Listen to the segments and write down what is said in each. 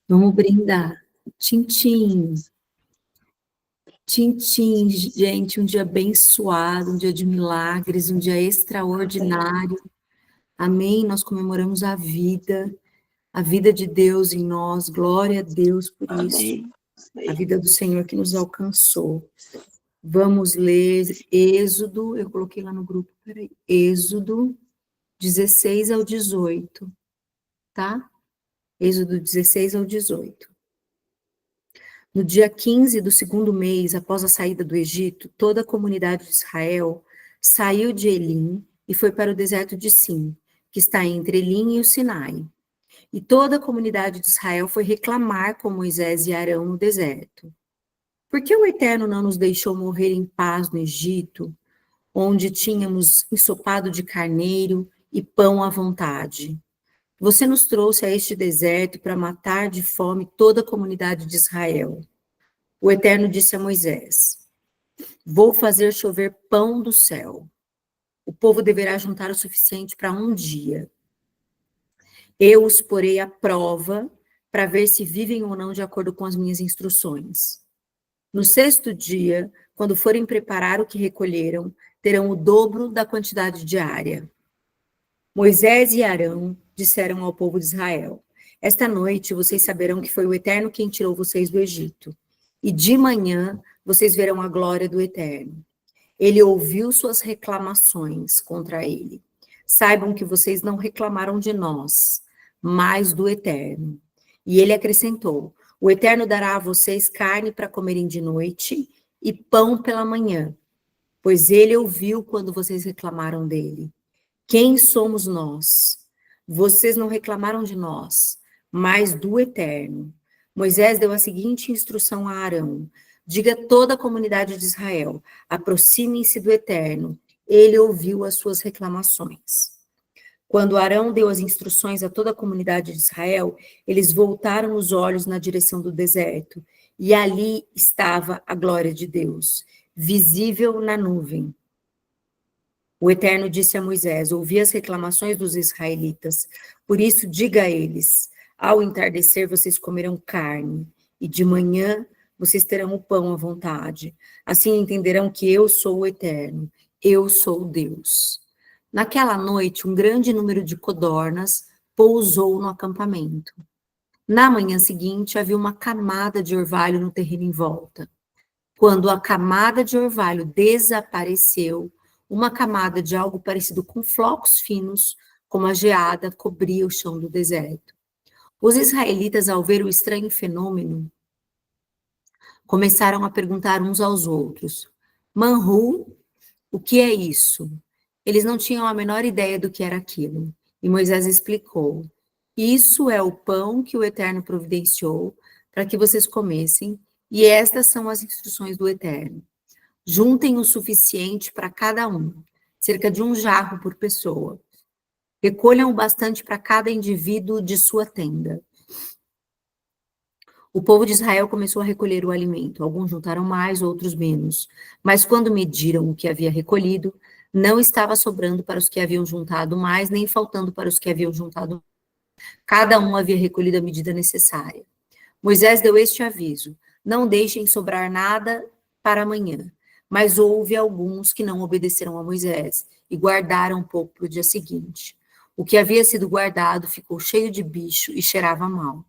Vamos brindar. Tchim, tchim, gente, um dia abençoado, um dia de milagres, um dia extraordinário. Amém? Nós comemoramos a vida de Deus em nós. Glória a Deus por isso. Amém. A vida do Senhor que nos alcançou. Vamos ler Êxodo, eu coloquei lá no grupo, peraí. Êxodo 16 ao 18, tá? Êxodo 16 ao 18. No dia 15 do segundo mês, após a saída do Egito, toda a comunidade de Israel saiu de Elim e foi para o deserto de Sim, que está entre Elim e o Sinai. E toda a comunidade de Israel foi reclamar com Moisés e Arão no deserto. Por que o Eterno não nos deixou morrer em paz no Egito, onde tínhamos ensopado de carneiro e pão à vontade? Você nos trouxe a este deserto para matar de fome toda a comunidade de Israel. O Eterno disse a Moisés: Vou fazer chover pão do céu. O povo deverá juntar o suficiente para um dia. Eu os porei à prova para ver se vivem ou não de acordo com as minhas instruções. No sexto dia, quando forem preparar o que recolheram, terão o dobro da quantidade diária. Moisés e Arão disseram ao povo de Israel: Esta noite vocês saberão que foi o Eterno quem tirou vocês do Egito. E de manhã vocês verão a glória do Eterno. Ele ouviu suas reclamações contra ele. Saibam que vocês não reclamaram de nós, mas do Eterno. E ele acrescentou: O Eterno dará a vocês carne para comerem de noite e pão pela manhã, pois ele ouviu quando vocês reclamaram dele. Quem somos nós? Vocês não reclamaram de nós, mas do Eterno. Moisés deu a seguinte instrução a Arão: diga a toda a comunidade de Israel: aproximem-se do Eterno. Ele ouviu as suas reclamações. Quando Arão deu as instruções a toda a comunidade de Israel, eles voltaram os olhos na direção do deserto, e ali estava a glória de Deus, visível na nuvem. O Eterno disse a Moisés: ouvi as reclamações dos israelitas, por isso diga a eles: ao entardecer vocês comerão carne, e de manhã vocês terão o pão à vontade. Assim entenderão que eu sou o Eterno, eu sou Deus. Naquela noite, um grande número de codornas pousou no acampamento. Na manhã seguinte, havia uma camada de orvalho no terreno em volta. Quando a camada de orvalho desapareceu, uma camada de algo parecido com flocos finos, como a geada, cobria o chão do deserto. Os israelitas, ao ver o estranho fenômeno, começaram a perguntar uns aos outros: Manhu, o que é isso? Eles não tinham a menor ideia do que era aquilo. E Moisés explicou: Isso é o pão que o Eterno providenciou para que vocês comessem, e estas são as instruções do Eterno. Juntem o suficiente para cada um, cerca de um jarro por pessoa. Recolham o bastante para cada indivíduo de sua tenda. O povo de Israel começou a recolher o alimento. Alguns juntaram mais, outros menos. Mas quando mediram o que havia recolhido, não estava sobrando para os que haviam juntado mais, nem faltando para os que haviam juntado. Cada um havia recolhido a medida necessária. Moisés deu este aviso: não deixem sobrar nada para amanhã. Mas houve alguns que não obedeceram a Moisés e guardaram um pouco para o dia seguinte. O que havia sido guardado ficou cheio de bicho e cheirava mal.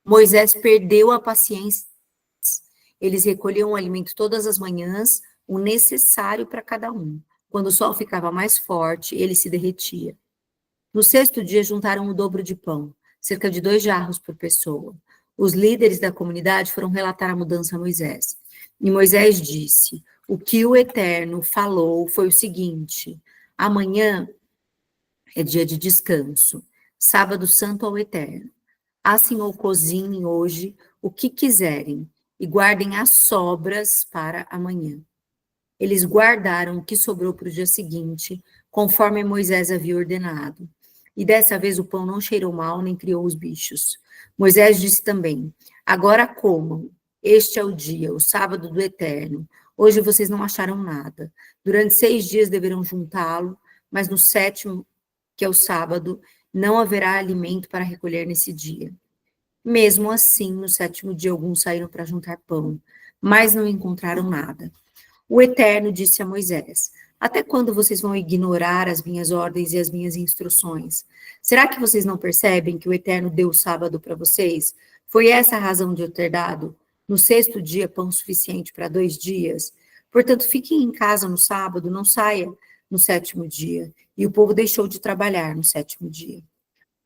Moisés perdeu a paciência. Eles recolhiam o alimento todas as manhãs, o necessário para cada um. Quando o sol ficava mais forte, ele se derretia. No sexto dia, juntaram o dobro de pão, cerca de 2 jarros por pessoa. Os líderes da comunidade foram relatar a mudança a Moisés. E Moisés disse: o que o Eterno falou foi o seguinte: amanhã é dia de descanso, sábado santo ao Eterno. Assem ou cozinhem hoje o que quiserem e guardem as sobras para amanhã. Eles guardaram o que sobrou para o dia seguinte, conforme Moisés havia ordenado. E dessa vez o pão não cheirou mal, nem criou os bichos. Moisés disse também: agora comam, este é o dia, o sábado do Eterno. Hoje vocês não acharam nada. Durante 6 dias deverão juntá-lo, mas no 7º, que é o sábado, não haverá alimento para recolher nesse dia. Mesmo assim, no 7º dia, alguns saíram para juntar pão, mas não encontraram nada. O Eterno disse a Moisés: Até quando vocês vão ignorar as minhas ordens e as minhas instruções? Será que vocês não percebem que o Eterno deu o sábado para vocês? Foi essa a razão de eu ter dado, no 6º dia, pão suficiente para 2 dias? Portanto, fiquem em casa no sábado, não saia no 7º dia. E o povo deixou de trabalhar no 7º dia.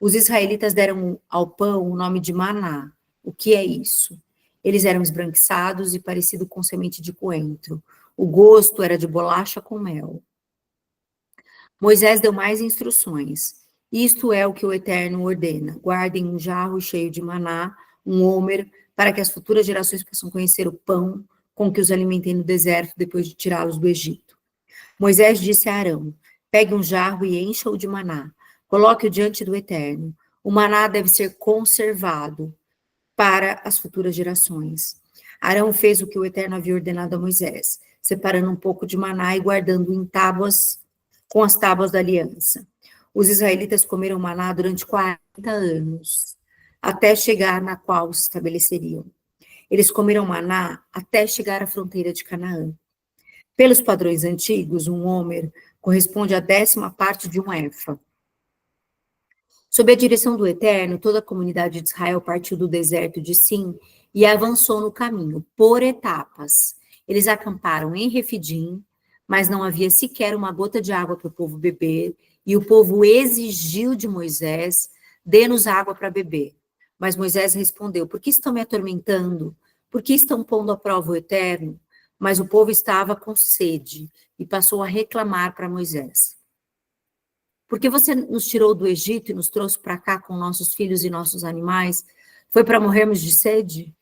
Os israelitas deram ao pão o nome de maná. O que é isso? Eles eram esbranquiçados e parecidos com semente de coentro. O gosto era de bolacha com mel. Moisés deu mais instruções. Isto é o que o Eterno ordena. Guardem um jarro cheio de maná, um homer, para que as futuras gerações possam conhecer o pão com que os alimentei no deserto depois de tirá-los do Egito. Moisés disse a Arão: Pegue um jarro e encha-o de maná. Coloque-o diante do Eterno. O maná deve ser conservado para as futuras gerações. Arão fez o que o Eterno havia ordenado a Moisés, separando um pouco de maná e guardando em tábuas com as tábuas da aliança. Os israelitas comeram maná durante 40 anos, até chegar na qual se estabeleceriam. Eles comeram maná até chegar à fronteira de Canaã. Pelos padrões antigos, um homer corresponde à 10ª parte de um efa. Sob a direção do Eterno, toda a comunidade de Israel partiu do deserto de Sim e avançou no caminho, por etapas. Eles acamparam em Refidim, mas não havia sequer uma gota de água para o povo beber, e o povo exigiu de Moisés: dê-nos água para beber. Mas Moisés respondeu: por que estão me atormentando? Por que estão pondo à prova o Eterno? Mas o povo estava com sede e passou a reclamar para Moisés: porque você nos tirou do Egito e nos trouxe para cá com nossos filhos e nossos animais? Foi para morrermos de sede?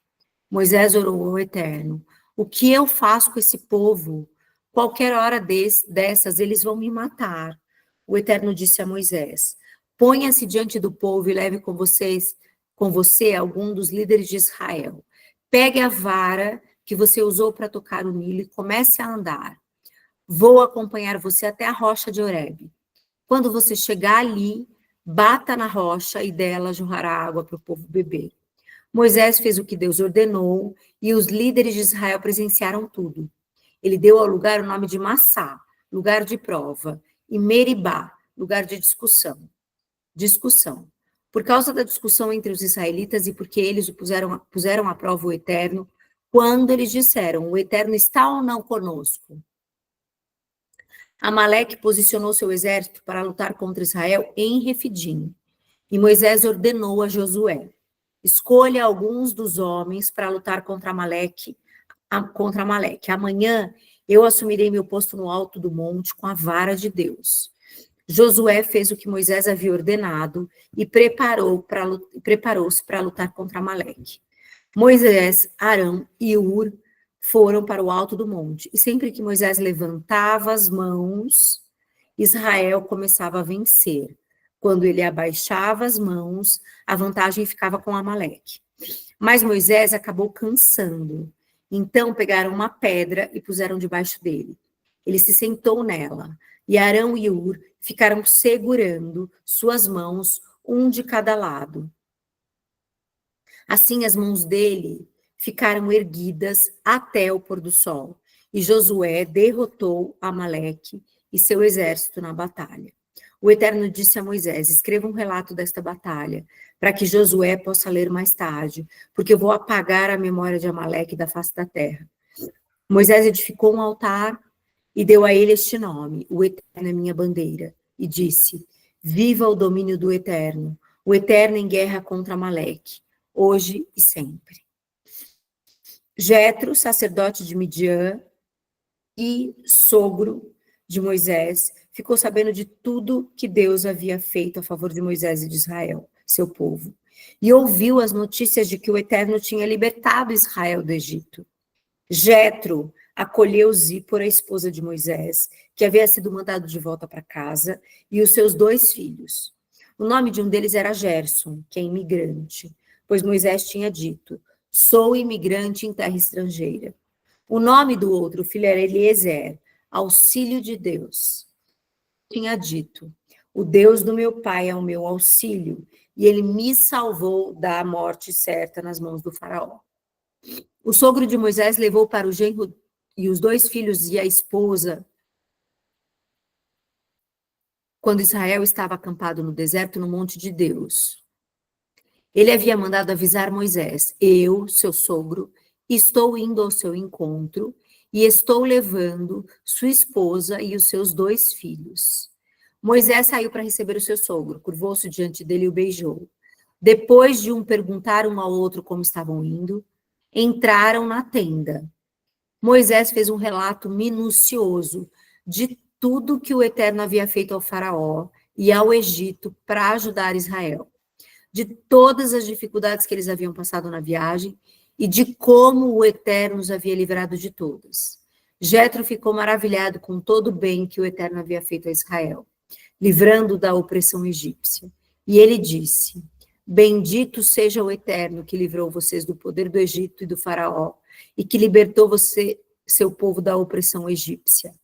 Moisés orou ao Eterno: o que eu faço com esse povo? Qualquer hora dessas, eles vão me matar. O Eterno disse a Moisés: ponha-se diante do povo e leve com você algum dos líderes de Israel. Pegue a vara que você usou para tocar o Nilo e comece a andar. Vou acompanhar você até a rocha de Horebe. Quando você chegar ali, bata na rocha e dela jorrará água para o povo beber. Moisés fez o que Deus ordenou e os líderes de Israel presenciaram tudo. Ele deu ao lugar o nome de Massá, lugar de prova, e Meribá, lugar de discussão. Por causa da discussão entre os israelitas e porque eles puseram à prova o Eterno, quando eles disseram: o Eterno está ou não conosco? Amaleque posicionou seu exército para lutar contra Israel em Refidim. E Moisés ordenou a Josué: escolha alguns dos homens para lutar contra Amaleque. Amanhã eu assumirei meu posto no alto do monte com a vara de Deus. Josué fez o que Moisés havia ordenado e preparou-se para lutar contra Amaleque. Moisés, Arão e Ur foram para o alto do monte. E sempre que Moisés levantava as mãos, Israel começava a vencer. Quando ele abaixava as mãos, a vantagem ficava com Amaleque. Mas Moisés acabou cansando. Então pegaram uma pedra e puseram debaixo dele. Ele se sentou nela. E Arão e Ur ficaram segurando suas mãos, um de cada lado. Assim, as mãos dele ficaram erguidas até o pôr do sol. E Josué derrotou Amaleque e seu exército na batalha. O Eterno disse a Moisés: escreva um relato desta batalha, para que Josué possa ler mais tarde, porque eu vou apagar a memória de Amaleque da face da terra. Moisés edificou um altar e deu a ele este nome: o Eterno é minha bandeira. E disse: viva o domínio do Eterno, o Eterno em guerra contra Amaleque, hoje e sempre. Jetro, sacerdote de Midian e sogro de Moisés, ficou sabendo de tudo que Deus havia feito a favor de Moisés e de Israel, seu povo, e ouviu as notícias de que o Eterno tinha libertado Israel do Egito. Jetro acolheu Zípora, a esposa de Moisés, que havia sido mandado de volta para casa, e os seus 2 filhos. O nome de um deles era Gerson, que é imigrante, pois Moisés tinha dito: sou imigrante em terra estrangeira. O nome do outro filho era Eliezer, auxílio de Deus. Tinha dito: o Deus do meu pai é o meu auxílio, e ele me salvou da morte certa nas mãos do faraó. O sogro de Moisés levou para o genro e os 2 filhos e a esposa, quando Israel estava acampado no deserto, no monte de Deus. Ele havia mandado avisar Moisés: eu, seu sogro, estou indo ao seu encontro e estou levando sua esposa e os seus 2 filhos. Moisés saiu para receber o seu sogro, curvou-se diante dele e o beijou. Depois de perguntar um ao outro como estavam indo, entraram na tenda. Moisés fez um relato minucioso de tudo que o Eterno havia feito ao faraó e ao Egito para ajudar Israel, de todas as dificuldades que eles haviam passado na viagem e de como o Eterno os havia livrado de todas. Jetro ficou maravilhado com todo o bem que o Eterno havia feito a Israel, livrando da opressão egípcia. E ele disse: bendito seja o Eterno que livrou vocês do poder do Egito e do faraó, e que libertou você, seu povo, da opressão egípcia.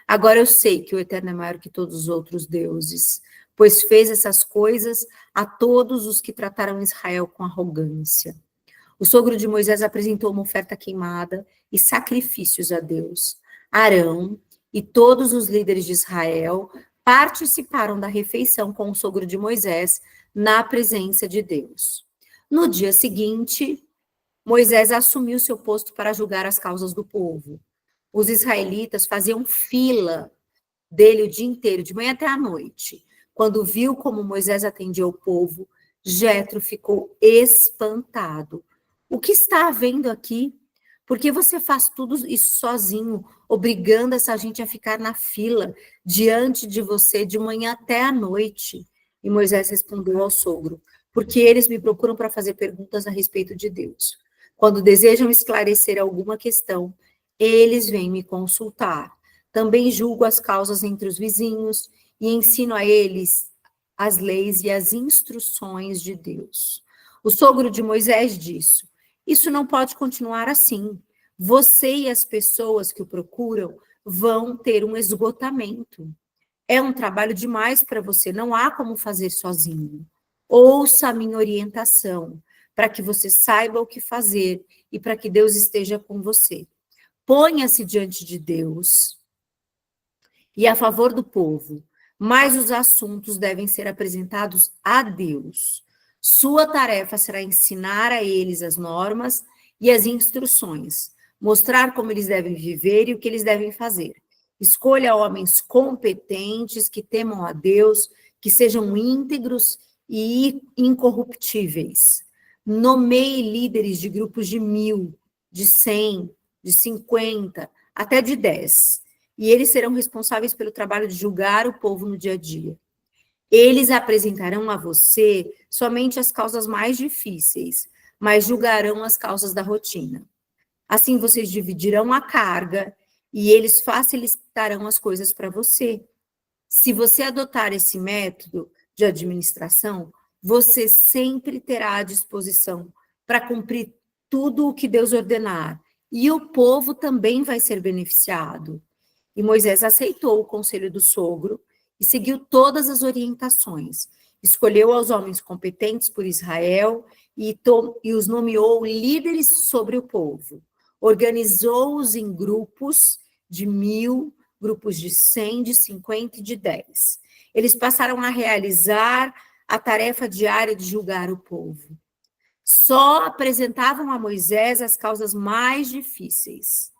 Agora eu sei que o Eterno é maior que todos os outros deuses, pois fez essas coisas a todos os que trataram Israel com arrogância. O sogro de Moisés apresentou uma oferta queimada e sacrifícios a Deus. Arão e todos os líderes de Israel participaram da refeição com o sogro de Moisés na presença de Deus. No dia seguinte, Moisés assumiu seu posto para julgar as causas do povo. Os israelitas faziam fila dele o dia inteiro, de manhã até à noite. Quando viu como Moisés atendia o povo, Jetro ficou espantado. O que está havendo aqui? Por que você faz tudo isso sozinho, obrigando essa gente a ficar na fila diante de você de manhã até à noite? E Moisés respondeu ao sogro: porque eles me procuram para fazer perguntas a respeito de Deus. Quando desejam esclarecer alguma questão, eles vêm me consultar. Também julgo as causas entre os vizinhos e ensino a eles as leis e as instruções de Deus. O sogro de Moisés disse: isso não pode continuar assim. Você e as pessoas que o procuram vão ter um esgotamento. É um trabalho demais para você, não há como fazer sozinho. Ouça a minha orientação, para que você saiba o que fazer e para que Deus esteja com você. Ponha-se diante de Deus e a favor do povo, mas os assuntos devem ser apresentados a Deus. Sua tarefa será ensinar a eles as normas e as instruções, mostrar como eles devem viver e o que eles devem fazer. Escolha homens competentes que temam a Deus, que sejam íntegros e incorruptíveis. Nomeie líderes de grupos de 1.000, de 100, de 50, até de 10. E eles serão responsáveis pelo trabalho de julgar o povo no dia a dia. Eles apresentarão a você somente as causas mais difíceis, mas julgarão as causas da rotina. Assim vocês dividirão a carga e eles facilitarão as coisas para você. Se você adotar esse método de administração, você sempre terá à disposição para cumprir tudo o que Deus ordenar, e o povo também vai ser beneficiado. E Moisés aceitou o conselho do sogro e seguiu todas as orientações. Escolheu aos homens competentes por Israel e os nomeou líderes sobre o povo. Organizou-os em grupos de 1.000, grupos de 100, de 50 e de 10. Eles passaram a realizar a tarefa diária de julgar o povo. Só apresentavam a Moisés as causas mais difíceis.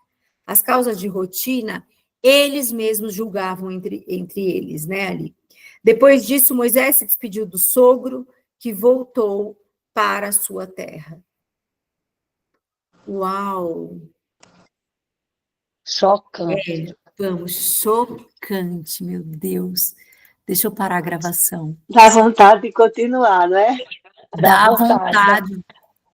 As causas de rotina, eles mesmos julgavam entre eles, né, ali. Depois disso, Moisés se despediu do sogro, que voltou para a sua terra. Uau! Chocante. Vamos, chocante, meu Deus. Deixa eu parar a gravação. Dá vontade de continuar, não é? Dá vontade